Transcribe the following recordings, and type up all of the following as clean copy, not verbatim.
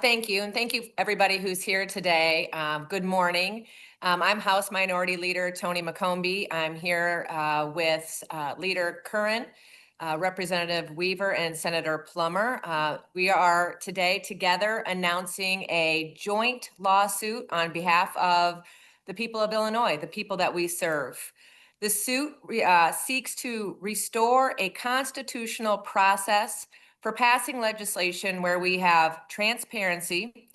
Thank you. And thank you, everybody who's here today. Good morning. I'm House Minority Leader Tony McCombie. I'm here with Leader Curran, Representative Weaver, and Senator Plummer. We are today together announcing a joint lawsuit on behalf of the people of Illinois, the people that we serve. The suit seeks to restore a constitutional process for passing legislation where we have transparency,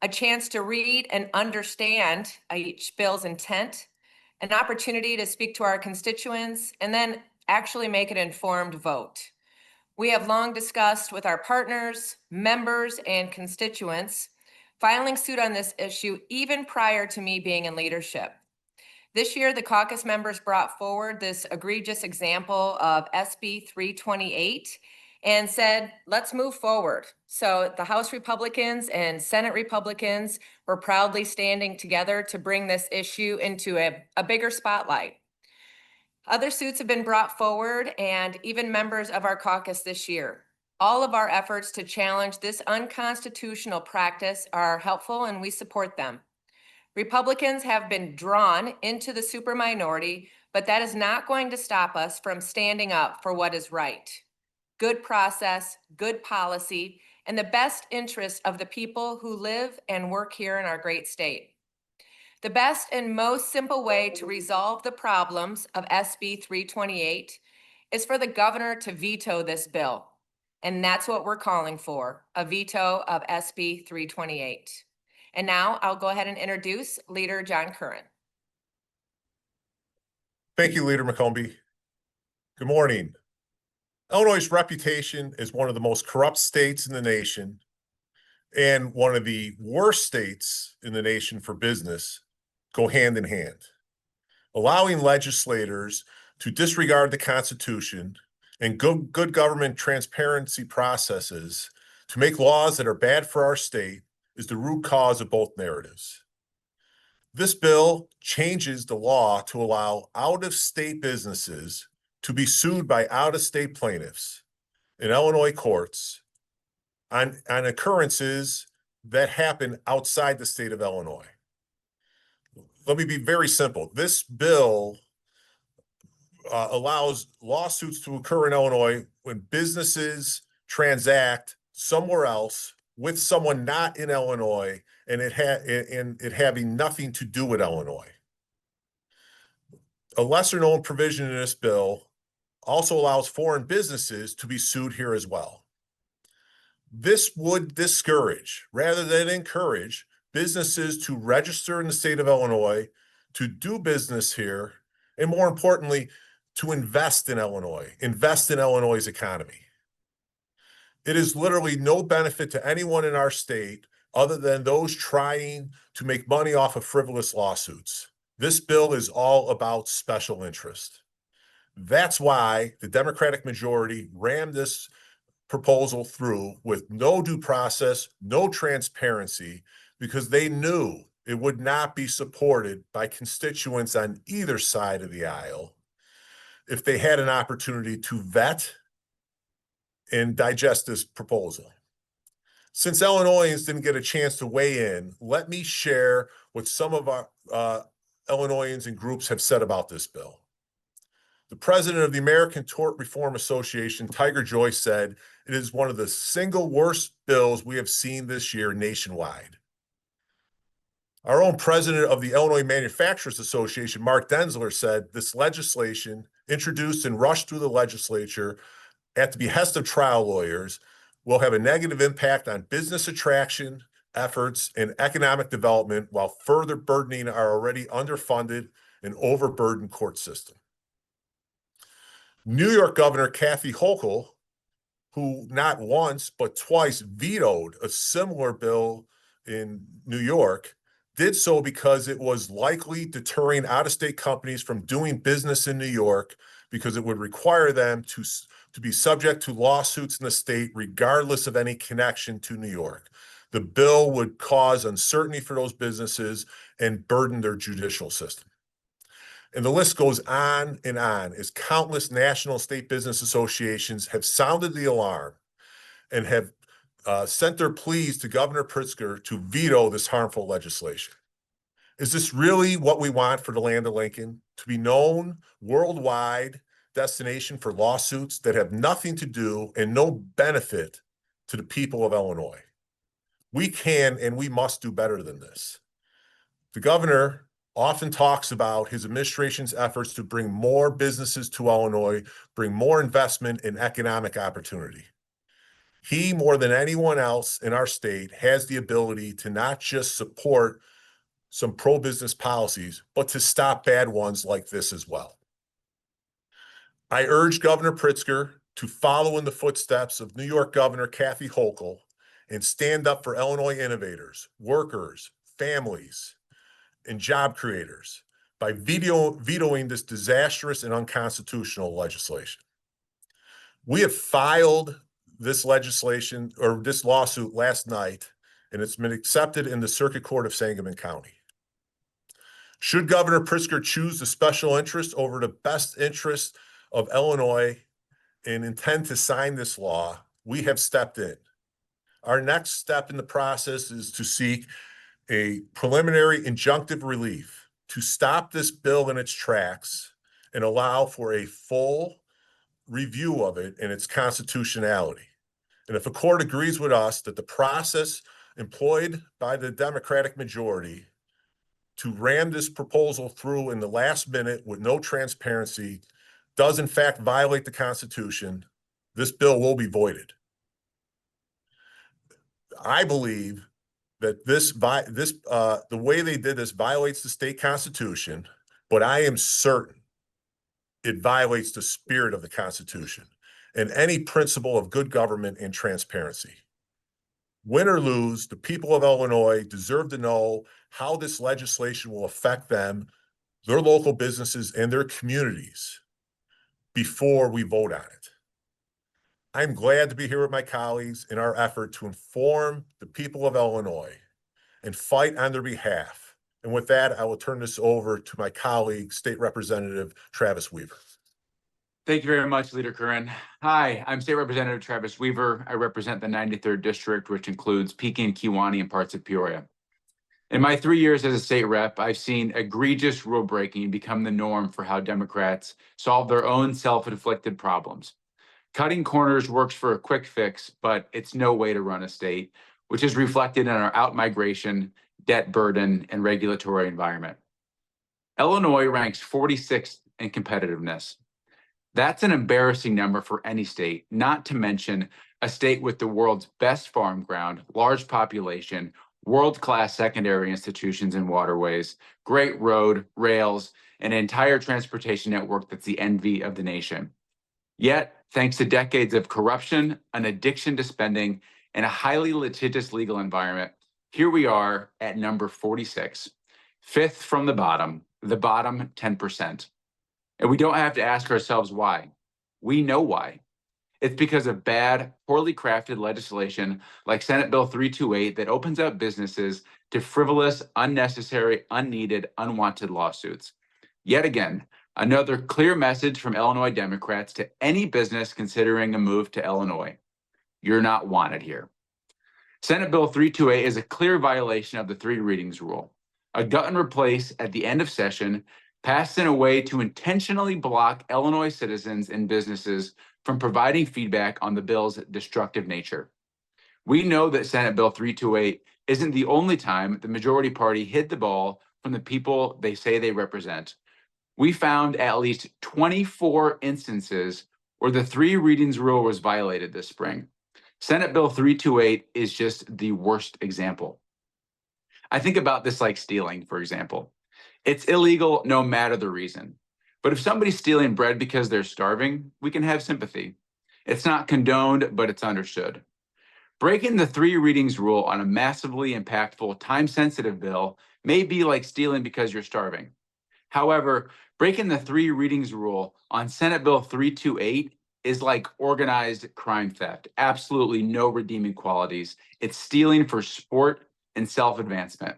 a chance to read and understand each bill's intent, an opportunity to speak to our constituents, and then actually make an informed vote. We have long discussed with our partners, members, and constituents filing suit on this issue even prior to me being in leadership. This year, the caucus members brought forward this egregious example of SB 328 and said, let's move forward. So the House Republicans and Senate Republicans were proudly standing together to bring this issue into a bigger spotlight. Other suits have been brought forward, and even members of our caucus this year. All of our efforts to challenge this unconstitutional practice are helpful, and we support them. Republicans have been drawn into the superminority, but that is not going to stop us from standing up for what is right. Good process, good policy, and the best interest of the people who live and work here in our great state. The best and most simple way to resolve the problems of SB 328 is for the governor to veto this bill. And that's what we're calling for, a veto of SB 328. And now I'll go ahead and introduce Leader John Curran. Thank you, Leader McCombie. Good morning. Illinois' reputation as one of the most corrupt states in the nation and one of the worst states in the nation for business go hand in hand. Allowing legislators to disregard the Constitution and good government transparency processes to make laws that are bad for our state is the root cause of both narratives. This bill changes the law to allow out-of-state businesses to be sued by out-of-state plaintiffs in Illinois courts on occurrences that happen outside the state of Illinois. Let me be very simple. This bill allows lawsuits to occur in Illinois when businesses transact somewhere else with someone not in Illinois and it having nothing to do with Illinois. A lesser known provision in this bill also allows foreign businesses to be sued here as well. This would discourage, rather than encourage, businesses to register in the state of Illinois, to do business here, and more importantly, to invest in Illinois' economy. It is literally no benefit to anyone in our state other than those trying to make money off of frivolous lawsuits. This bill is all about special interest. That's why the Democratic majority rammed this proposal through with no due process, no transparency, because they knew it would not be supported by constituents on either side of the aisle if they had an opportunity to vet and digest this proposal. Since Illinoisans didn't get a chance to weigh in, let me share what some of our Illinoisans and groups have said about this bill. The president of the American Tort Reform Association, Tiger Joyce, said it is one of the single worst bills we have seen this year nationwide. Our own president of the Illinois Manufacturers Association, Mark Denzler, said this legislation, introduced and rushed through the legislature at the behest of trial lawyers, will have a negative impact on business attraction efforts and economic development while further burdening our already underfunded and overburdened court system. New York Governor Kathy Hochul, who not once but twice vetoed a similar bill in New York, did so because it was likely deterring out-of-state companies from doing business in New York because it would require them to be subject to lawsuits in the state regardless of any connection to New York. The bill would cause uncertainty for those businesses and burden their judicial system. And the list goes on and on as countless national state business associations have sounded the alarm and have sent their pleas to Governor Pritzker to veto this harmful legislation. Is this really what we want for the land of Lincoln? To be known worldwide destination for lawsuits that have nothing to do and no benefit to the people of Illinois? We can and we must do better than this. The governor often talks about his administration's efforts to bring more businesses to Illinois, bring more investment and economic opportunity. He, more than anyone else in our state, has the ability to not just support some pro-business policies, but to stop bad ones like this as well. I urge Governor Pritzker to follow in the footsteps of New York Governor Kathy Hochul and stand up for Illinois innovators, workers, families, and job creators by vetoing this disastrous and unconstitutional legislation. We have filed this legislation or this lawsuit last night, and it's been accepted in the Circuit Court of Sangamon County. Should Governor Pritzker choose the special interest over the best interest of Illinois and intend to sign this law, we have stepped in. Our next step in the process is to seek a preliminary injunctive relief to stop this bill in its tracks and allow for a full review of it and its constitutionality. And if a court agrees with us that the process employed by the Democratic majority to ram this proposal through in the last minute with no transparency does in fact violate the Constitution, this bill will be voided. I believe that the way they did this violates the state constitution, but I am certain it violates the spirit of the Constitution and any principle of good government and transparency. Win or lose, the people of Illinois deserve to know how this legislation will affect them, their local businesses, and their communities before we vote on it. I'm glad to be here with my colleagues in our effort to inform the people of Illinois and fight on their behalf. And with that, I will turn this over to my colleague, State Representative Travis Weaver. Thank you very much, Leader Curran. Hi, I'm State Representative Travis Weaver. I represent the 93rd District, which includes Pekin, Kewanee, and parts of Peoria. In my 3 years as a state rep, I've seen egregious rule breaking become the norm for how Democrats solve their own self-inflicted problems. Cutting corners works for a quick fix, but it's no way to run a state, which is reflected in our outmigration, debt burden, and regulatory environment. Illinois ranks 46th in competitiveness. That's an embarrassing number for any state, not to mention a state with the world's best farm ground, large population, world-class secondary institutions and waterways, great road, rails, and an entire transportation network that's the envy of the nation. Yet, thanks to decades of corruption, an addiction to spending, and a highly litigious legal environment, here we are at number 46, fifth from the bottom 10%. And we don't have to ask ourselves why. We know why. It's because of bad, poorly crafted legislation like Senate Bill 328 that opens up businesses to frivolous, unnecessary, unneeded, unwanted lawsuits. Yet again, another clear message from Illinois Democrats to any business considering a move to Illinois. You're not wanted here. Senate Bill 328 is a clear violation of the 3 readings rule. A gut and replace at the end of session passed in a way to intentionally block Illinois citizens and businesses from providing feedback on the bill's destructive nature. We know that Senate Bill 328 isn't the only time the majority party hid the ball from the people they say they represent. We found at least 24 instances where the 3 readings rule was violated this spring. Senate Bill 328 is just the worst example. I think about this like stealing, for example. It's illegal no matter the reason. But if somebody's stealing bread because they're starving, we can have sympathy. It's not condoned, but it's understood. Breaking the 3 readings rule on a massively impactful, time-sensitive bill may be like stealing because you're starving. However, breaking the 3 readings rule on Senate Bill 328 is like organized crime theft. Absolutely no redeeming qualities. It's stealing for sport and self-advancement.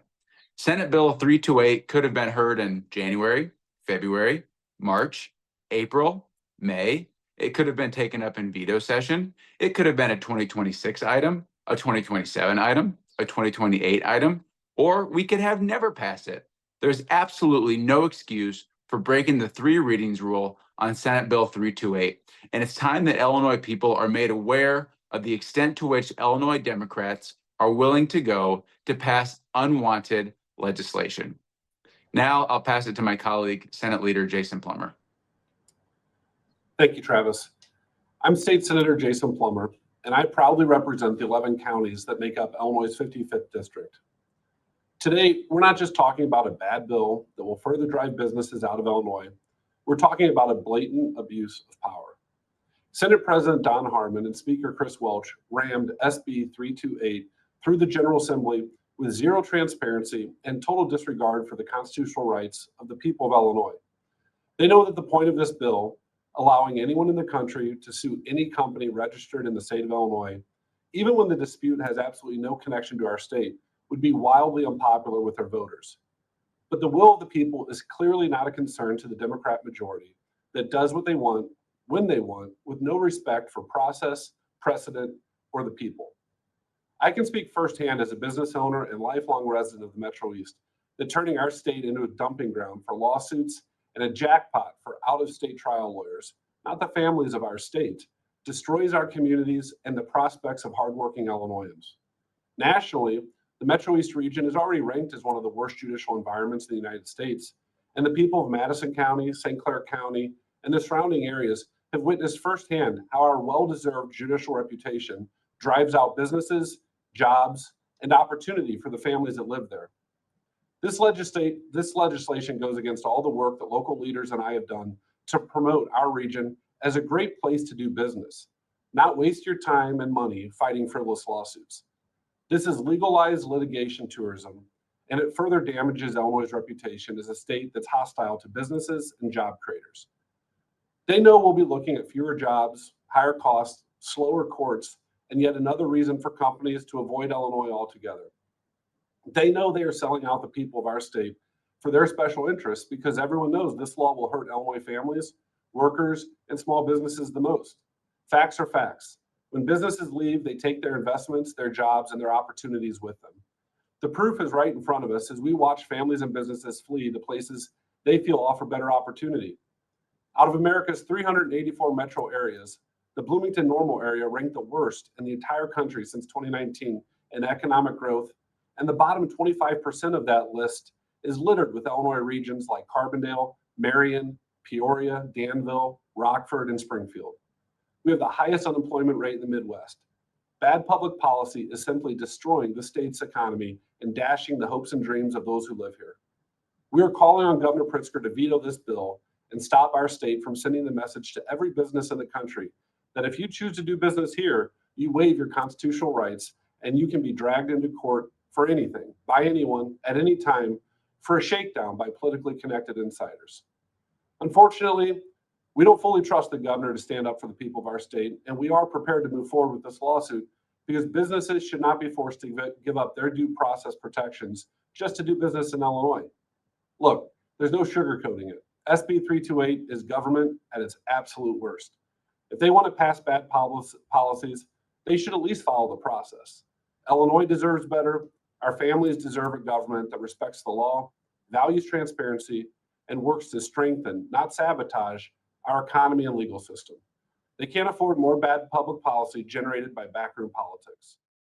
Senate Bill 328 could have been heard in January, February, March, April, May. It could have been taken up in veto session. It could have been a 2026 item. a 2027 item, a 2028 item, or we could have never passed it. There's absolutely no excuse for breaking the 3 readings rule on Senate Bill 328. And it's time that Illinois people are made aware of the extent to which Illinois Democrats are willing to go to pass unwanted legislation. Now I'll pass it to my colleague, Senate Leader Jason Plummer. Thank you, Travis. I'm State Senator Jason Plummer, and I proudly represent the 11 counties that make up Illinois' 55th district. Today, we're not just talking about a bad bill that will further drive businesses out of Illinois. We're talking about a blatant abuse of power. Senate President Don Harmon and Speaker Chris Welch rammed SB 328 through the General Assembly with zero transparency and total disregard for the constitutional rights of the people of Illinois. They know that the point of this bill, allowing anyone in the country to sue any company registered in the state of Illinois, even when the dispute has absolutely no connection to our state, would be wildly unpopular with their voters. But the will of the people is clearly not a concern to the Democrat majority that does what they want, when they want, with no respect for process, precedent, or the people. I can speak firsthand as a business owner and lifelong resident of the Metro East that turning our state into a dumping ground for lawsuits and a jackpot for out-of-state trial lawyers, not the families of our state, destroys our communities and the prospects of hardworking Illinoisans. Nationally, the Metro East region is already ranked as one of the worst judicial environments in the United States, and the people of Madison County, St. Clair County, and the surrounding areas have witnessed firsthand how our well-deserved judicial reputation drives out businesses, jobs, and opportunity for the families that live there. This legislation goes against all the work that local leaders and I have done to promote our region as a great place to do business, not waste your time and money fighting frivolous lawsuits. This is legalized litigation tourism, and it further damages Illinois' reputation as a state that's hostile to businesses and job creators. They know we'll be looking at fewer jobs, higher costs, slower courts, and yet another reason for companies to avoid Illinois altogether. They know they are selling out the people of our state for their special interests because everyone knows this law will hurt Illinois families, workers, and small businesses the most. Facts are facts. When businesses leave, they take their investments, their jobs, and their opportunities with them. The proof is right in front of us as we watch families and businesses flee to places they feel offer better opportunity. Out of America's 384 metro areas, the Bloomington-Normal area ranked the worst in the entire country since 2019 in economic growth, and the bottom 25% of that list is littered with Illinois regions like Carbondale, Marion, Peoria, Danville, Rockford, and Springfield. We have the highest unemployment rate in the Midwest. Bad public policy is simply destroying the state's economy and dashing the hopes and dreams of those who live here. We are calling on Governor Pritzker to veto this bill and stop our state from sending the message to every business in the country that if you choose to do business here, you waive your constitutional rights and you can be dragged into court for anything, by anyone, at any time, for a shakedown by politically connected insiders. Unfortunately, we don't fully trust the governor to stand up for the people of our state, and we are prepared to move forward with this lawsuit because businesses should not be forced to give up their due process protections just to do business in Illinois. Look, there's no sugarcoating it. SB 328 is government at its absolute worst. If they want to pass bad policies, they should at least follow the process. Illinois deserves better. Our families deserve a government that respects the law, values transparency, and works to strengthen, not sabotage, our economy and legal system. They can't afford more bad public policy generated by backroom politics.